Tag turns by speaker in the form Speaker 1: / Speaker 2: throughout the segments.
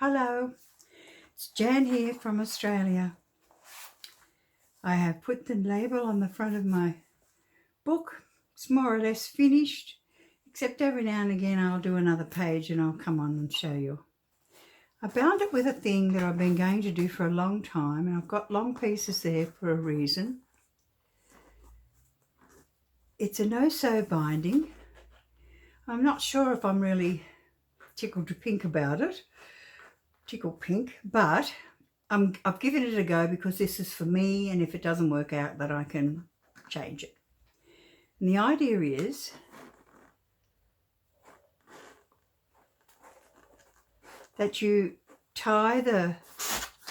Speaker 1: Hello, it's Jan here from Australia. I have put the label on the front of my book. It's more or less finished, except every now and again I'll do another page and I'll come on and show you. I bound it with a thing that I've been going to do for a long time, and I've got long pieces there for a reason. It's a no-sew binding. I'm not sure if I'm really tickled pink about it. Tickle pink, but I've given it a go because this is for me, and if it doesn't work out, that I can change it. And the idea is that you tie the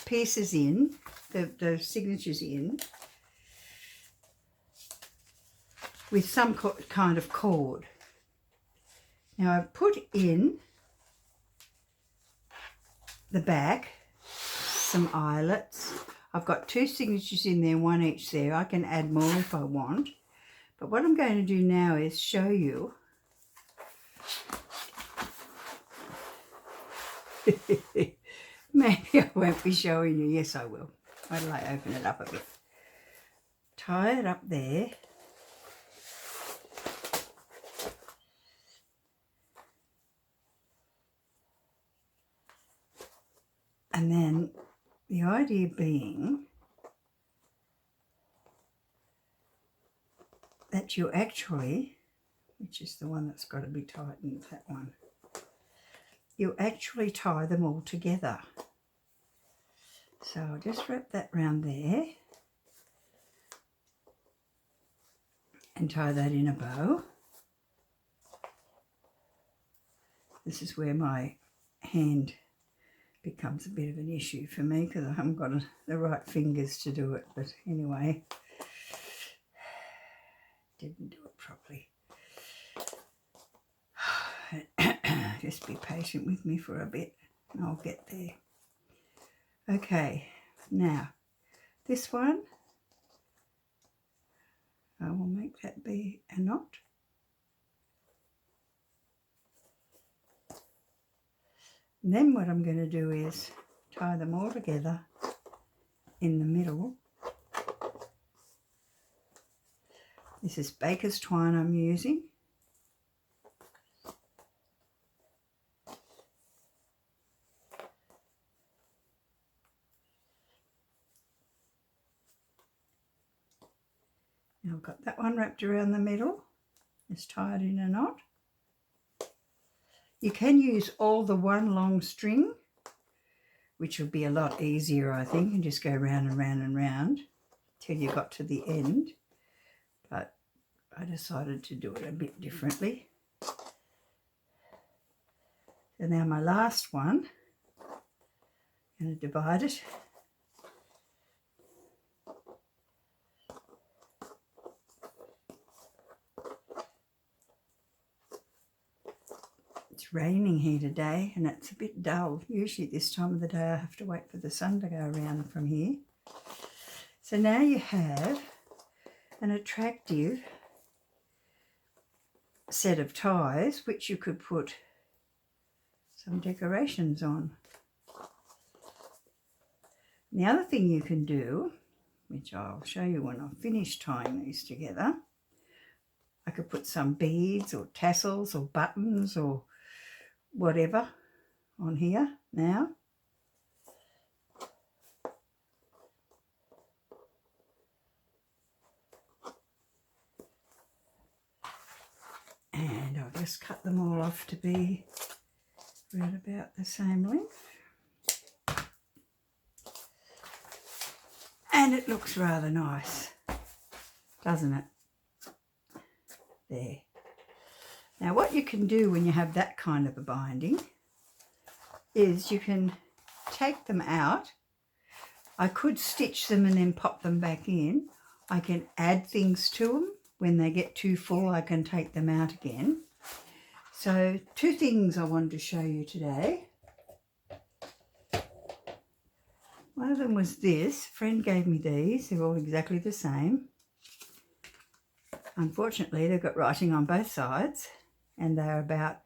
Speaker 1: pieces in, the signatures in, with some kind of cord. Now I've put in the back some eyelets. I've got 2 signatures in there, 1 each there. I can add more if I want. But what I'm going to do now is show you maybe I won't be showing you. Yes, I will. Wait till I open it up a bit. Tie it up there. And then the idea being that you actually, which is the one that's got to be tightened, that one, you actually tie them all together. So I'll just wrap that round there and tie that in a bow. This is where my hand becomes a bit of an issue for me because I haven't got the right fingers to do it. But anyway, didn't do it properly. Just be patient with me for a bit and I'll get there. Okay, now this one, I will make that be a knot. And then what I'm going to do is tie them all together in the middle. This is baker's twine I'm using. Now I've got that one wrapped around the middle. It's tied in a knot. You can use all the one long string, which will be a lot easier, I think, and just go round and round and round till you got to the end. But I decided to do it a bit differently. So now my last one, I'm going to divide it. It's raining here today and it's a bit dull. Usually at this time of the day I have to wait for the sun to go around from here. So now you have an attractive set of ties which you could put some decorations on. And the other thing you can do, which I'll show you when I've finished tying these together, I could put some beads or tassels or buttons or whatever on here now. And I'll just cut them all off to be right about the same length. And it looks rather nice, doesn't it? There. Now what you can do when you have that kind of a binding is you can take them out. I could stitch them and then pop them back in. I can add things to them. When they get too full, I can take them out again. So 2 things I wanted to show you today. One of them was this. A friend gave me these. They're all exactly the same. Unfortunately, they've got writing on both sides, and they're about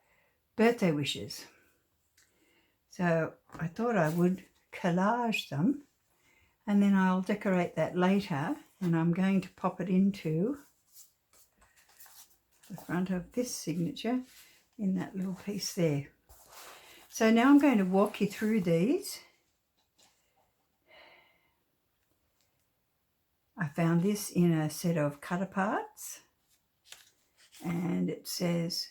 Speaker 1: birthday wishes. So I thought I would collage them, and then I'll decorate that later, and I'm going to pop it into the front of this signature in that little piece there. So now I'm going to walk you through these. I found this in a set of cut aparts, and it says,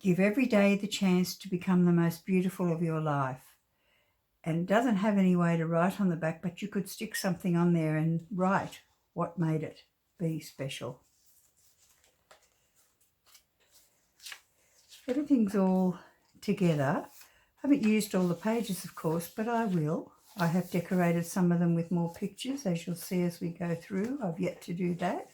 Speaker 1: give every day the chance to become the most beautiful of your life. And it doesn't have any way to write on the back, but you could stick something on there and write what made it be special. Everything's all together. I haven't used all the pages, of course, but I will. I have decorated some of them with more pictures, as you'll see as we go through. I've yet to do that.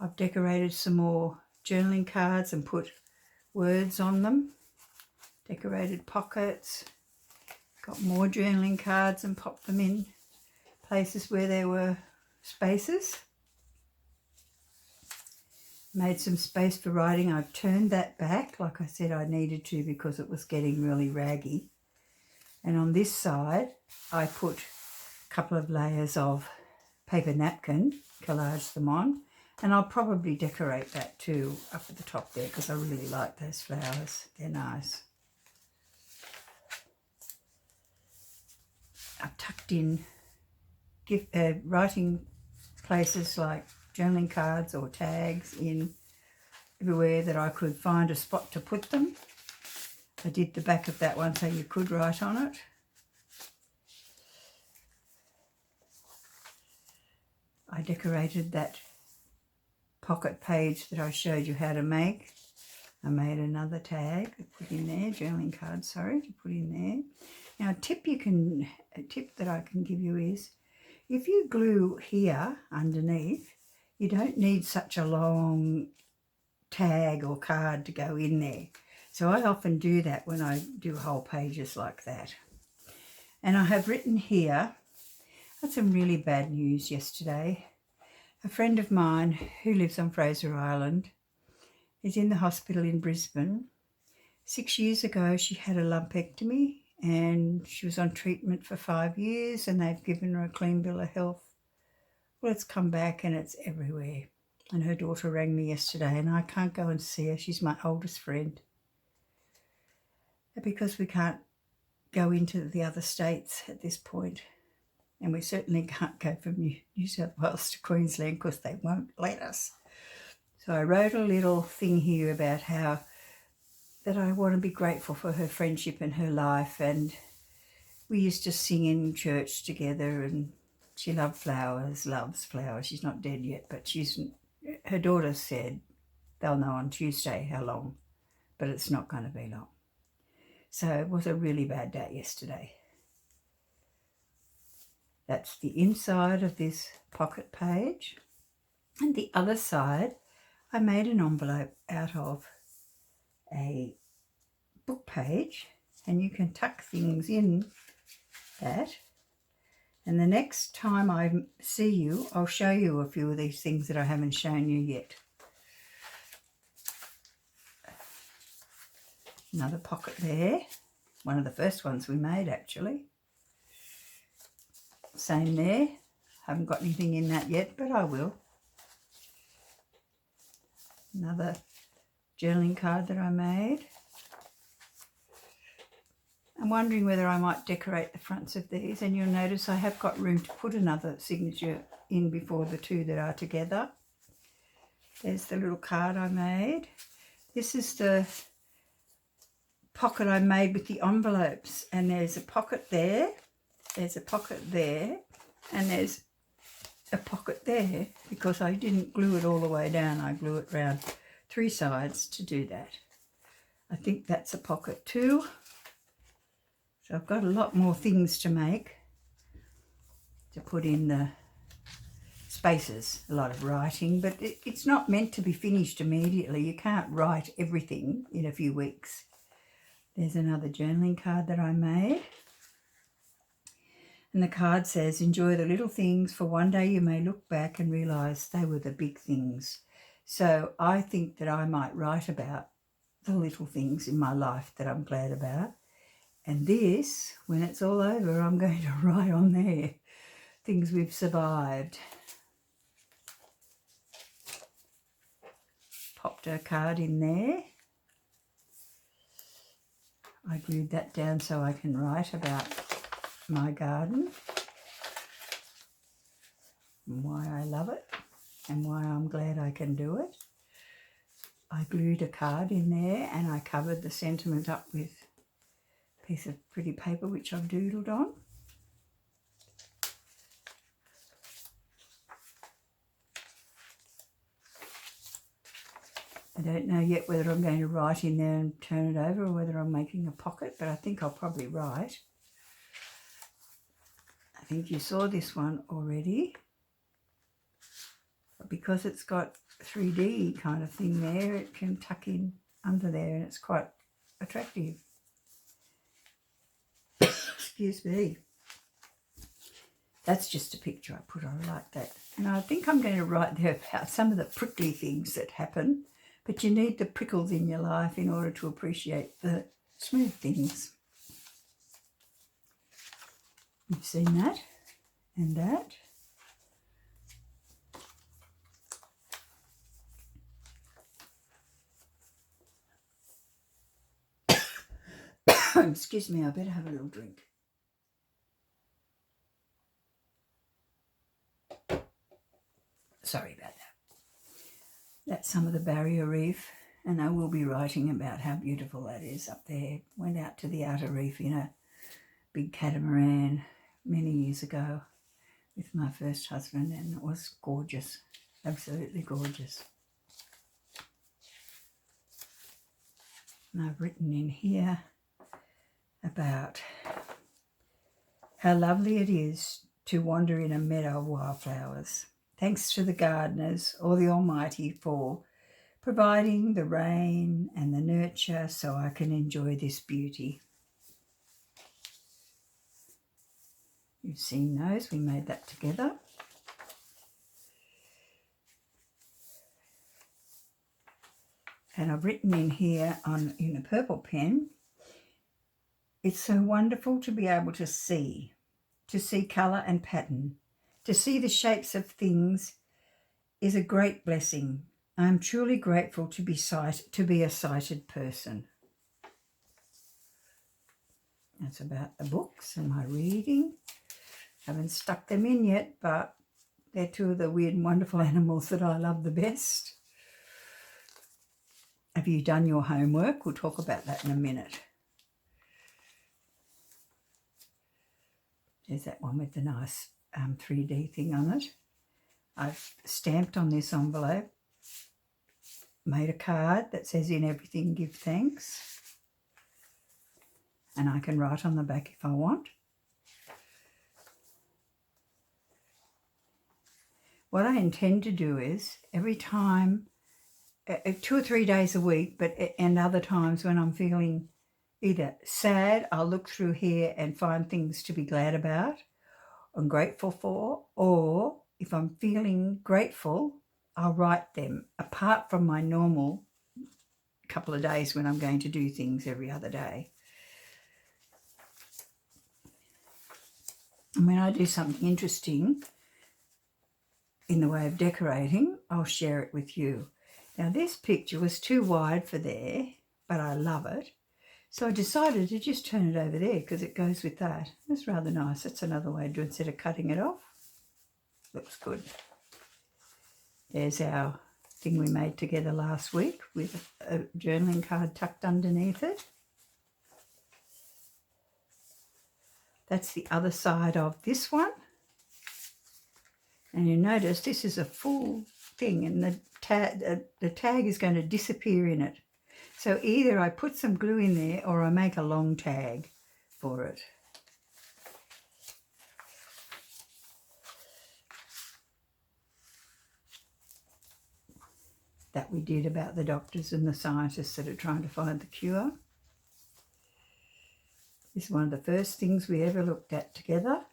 Speaker 1: I've decorated some more journaling cards and put words on them. Decorated pockets. Got more journaling cards and popped them in places where there were spaces. Made some space for writing. I've turned that back, like I said I needed to, because it was getting really raggy. And on this side, I put a couple of layers of paper napkin, collage them on, and I'll probably decorate that too up at the top there, because I really like those flowers. They're nice. I've tucked in writing places like journaling cards or tags in everywhere that I could find a spot to put them. I did the back of that one so you could write on it. I decorated that pocket page that I showed you how to make. I made another tag to put in there, journaling card, sorry, to put in there. Now a tip that I can give you is, if you glue here underneath, you don't need such a long tag or card to go in there. So I often do that when I do whole pages like that. And I have written here, I had some really bad news yesterday. A friend of mine who lives on Fraser Island is in the hospital in Brisbane. 6 years ago she had a lumpectomy and she was on treatment for 5 years, and they've given her a clean bill of health. Well, it's come back and it's everywhere. And her daughter rang me yesterday, and I can't go and see her. She's my oldest friend. Because we can't go into the other states at this point. And we certainly can't go from New South Wales to Queensland because they won't let us. So I wrote a little thing here about how that I want to be grateful for her friendship and her life. And we used to sing in church together, and she loved flowers, loves flowers. She's not dead yet, but her daughter said they'll know on Tuesday how long, but it's not going to be long. So it was a really bad day yesterday. That's the inside of this pocket page. And the other side, I made an envelope out of a book page, and you can tuck things in that. And the next time I see you, I'll show you a few of these things that I haven't shown you yet. Another pocket there. One of the first ones we made, actually. Same there. Haven't got anything in that yet, but I will. Another journaling card that I made. I'm wondering whether I might decorate the fronts of these, and you'll notice I have got room to put another signature in before the two that are together. There's the little card I made. This is the pocket I made with the envelopes, and there's a pocket there, there's a pocket there, and there's a pocket there because I didn't glue it all the way down. I glue it round 3 sides to do that. I think that's a pocket too. So I've got a lot more things to make to put in the spaces, a lot of writing, but it's not meant to be finished immediately. You can't write everything in a few weeks. There's another journaling card that I made. And the card says, enjoy the little things, for one day you may look back and realise they were the big things. So I think that I might write about the little things in my life that I'm glad about. And this, when it's all over, I'm going to write on there things we've survived. Popped a card in there. I glued that down so I can write about my garden and why I love it and why I'm glad I can do it. I glued a card in there and I covered the sentiment up with a piece of pretty paper which I've doodled on. I don't know yet whether I'm going to write in there and turn it over or whether I'm making a pocket, but I think I'll probably write. I think you saw this one already. But because it's got 3D kind of thing there, it can tuck in under there and it's quite attractive. Excuse me. That's just a picture I put on like that. And I think I'm going to write there about some of the prickly things that happen. But you need the prickles in your life in order to appreciate the smooth things. You've seen that and that. Excuse me, I better have a little drink. Sorry about that. That's some of the barrier reef, and I will be writing about how beautiful that is up there. Went out to the outer reef in a big catamaran many years ago with my first husband, and it was gorgeous, absolutely gorgeous. And I've written in here about how lovely it is to wander in a meadow of wildflowers. Thanks to the gardeners or the Almighty for providing the rain and the nurture so I can enjoy this beauty. You've seen those, we made that together. And I've written in here in a purple pen, it's so wonderful to be able to see colour and pattern. To see the shapes of things is a great blessing. I am truly grateful to be a sighted person. That's about the books and my reading. Haven't stuck them in yet, but they're two of the weird and wonderful animals that I love the best. Have you done your homework? We'll talk about that in a minute. There's that one with the nice 3D thing on it. I've stamped on this envelope, made a card that says, "In everything give thanks." And I can write on the back if I want. What I intend to do is every time, 2 or 3 days a week, and other times when I'm feeling either sad, I'll look through here and find things to be glad about and grateful for, or if I'm feeling grateful, I'll write them apart from my normal couple of days when I'm going to do things every other day. And when I do something interesting in the way of decorating, I'll share it with you. Now this picture was too wide for there, but I love it. So I decided to just turn it over there because it goes with that. It's rather nice. That's another way to do it instead of cutting it off. Looks good. There's our thing we made together last week with a journaling card tucked underneath it. That's the other side of this one. And you notice this is a full thing and the tag is going to disappear in it. So either I put some glue in there or I make a long tag for it. That we did about the doctors and the scientists that are trying to find the cure. This is one of the first things we ever looked at together.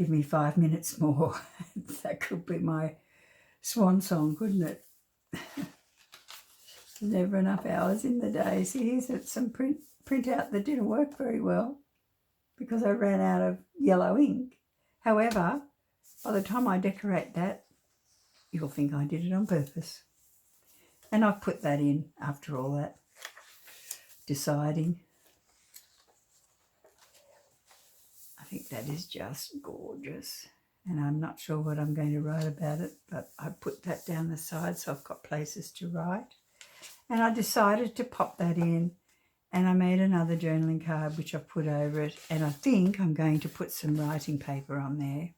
Speaker 1: Give me 5 minutes more. That could be my swan song, couldn't it? There's never enough hours in the day. See, here's some printout that didn't work very well because I ran out of yellow ink. However, by the time I decorate that, you'll think I did it on purpose. And I've put that in after all that deciding. I think that is just gorgeous. And I'm not sure what I'm going to write about it, but I put that down the side so I've got places to write. And I decided to pop that in, and I made another journaling card which I put over it, and I think I'm going to put some writing paper on there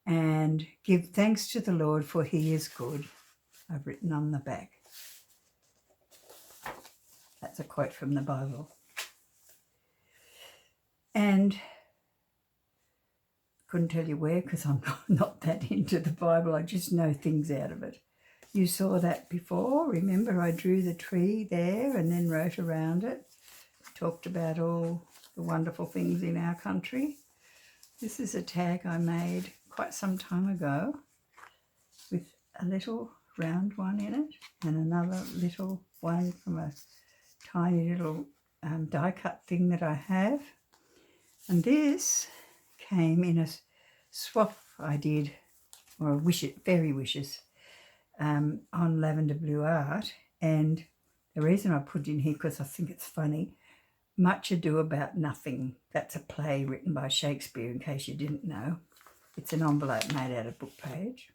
Speaker 1: and give thanks to the Lord for he is good. I've written on the back. That's a quote from the Bible. And couldn't tell you where because I'm not that into the Bible. I just know things out of it. You saw that before. Remember, I drew the tree there and then wrote around it. Talked about all the wonderful things in our country. This is a tag I made quite some time ago with a little round one in it and another little one from a tiny little die cut thing that I have. And this came in a swap I did, or a fairy wishes, on Lavender Blue Art. And the reason I put it in here because I think it's funny, Much Ado About Nothing. That's a play written by Shakespeare, in case you didn't know. It's an envelope made out of book page.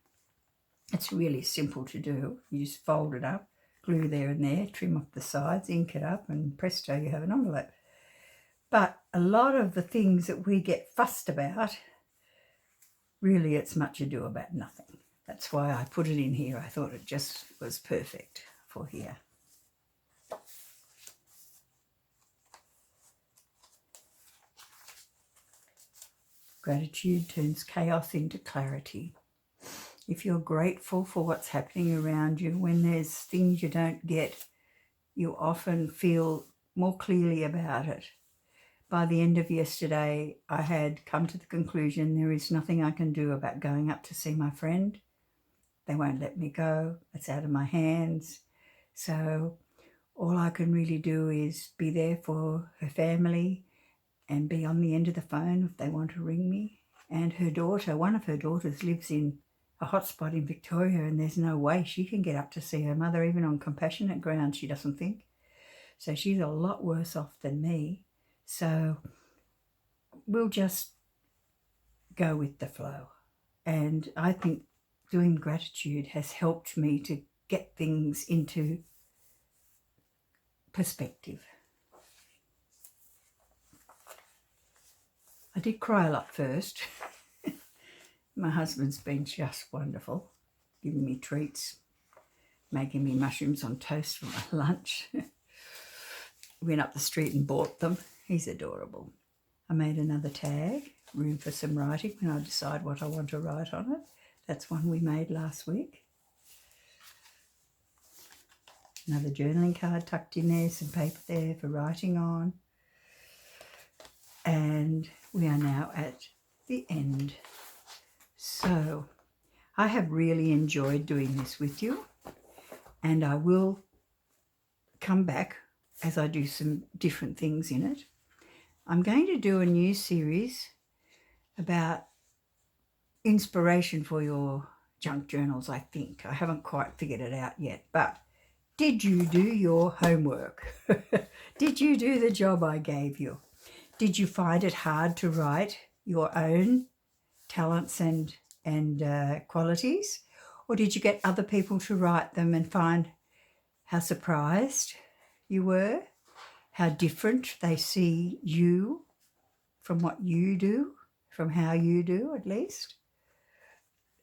Speaker 1: It's really simple to do. You just fold it up, glue there and there, trim off the sides, ink it up, and presto, you have an envelope. But a lot of the things that we get fussed about, really it's much ado about nothing. That's why I put it in here. I thought it just was perfect for here. Gratitude turns chaos into clarity. If you're grateful for what's happening around you, when there's things you don't get, you often feel more clearly about it. By the end of yesterday, I had come to the conclusion there is nothing I can do about going up to see my friend. They won't let me go. It's out of my hands. So all I can really do is be there for her family and be on the end of the phone if they want to ring me. And her daughter, one of her daughters, lives in a hotspot in Victoria, and there's no way she can get up to see her mother, even on compassionate grounds, she doesn't think. So she's a lot worse off than me. So we'll just go with the flow. And I think doing gratitude has helped me to get things into perspective. I did cry a lot first. My husband's been just wonderful, giving me treats, making me mushrooms on toast for my lunch. Went up the street and bought them. He's adorable. I made another tag, room for some writing when I decide what I want to write on it. That's one we made last week. Another journaling card tucked in there, some paper there for writing on. And we are now at the end. So I have really enjoyed doing this with you, and I will come back as I do some different things in it. I'm going to do a new series about inspiration for your junk journals, I think. I haven't quite figured it out yet, but did you do your homework? Did you do the job I gave you? Did you find it hard to write your own talents and qualities? Or did you get other people to write them and find how surprised you were, how different they see you from what you do, from how you do at least?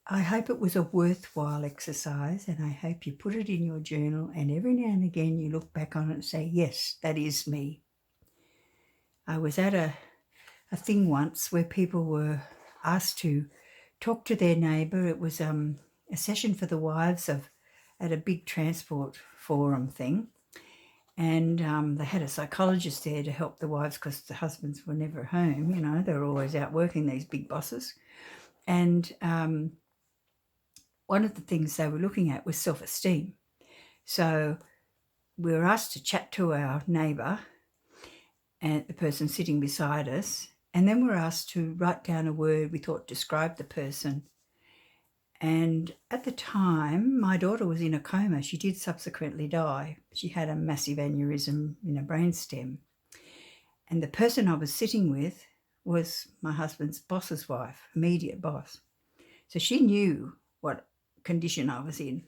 Speaker 1: I hope it was a worthwhile exercise, and I hope you put it in your journal, and every now and again you look back on it and say, yes, that is me. I was at a thing once where people were asked to talk to their neighbour. It was a session for the wives at a big transport forum thing. And they had a psychologist there to help the wives because the husbands were never home. You know, they were always out working, these big bosses. And one of the things they were looking at was self-esteem. So we were asked to chat to our neighbour and the person sitting beside us, and then we were asked to write down a word we thought described the person. And at the time, my daughter was in a coma. She did subsequently die. She had a massive aneurysm in her brainstem. And the person I was sitting with was my husband's boss's wife, immediate boss. So she knew what condition I was in.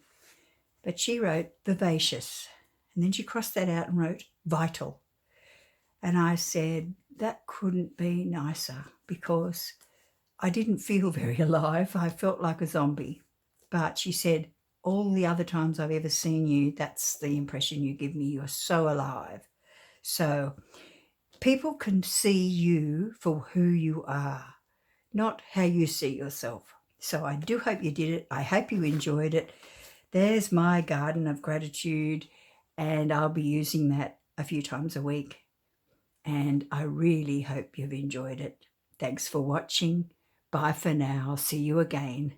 Speaker 1: But she wrote vivacious. And then she crossed that out and wrote vital. And I said, that couldn't be nicer, because I didn't feel very alive. I felt like a zombie. But she said, all the other times I've ever seen you, that's the impression you give me. You're so alive. So people can see you for who you are, not how you see yourself. So I do hope you did it. I hope you enjoyed it. There's my garden of gratitude, and I'll be using that a few times a week. And I really hope you've enjoyed it. Thanks for watching. Bye for now. See you again.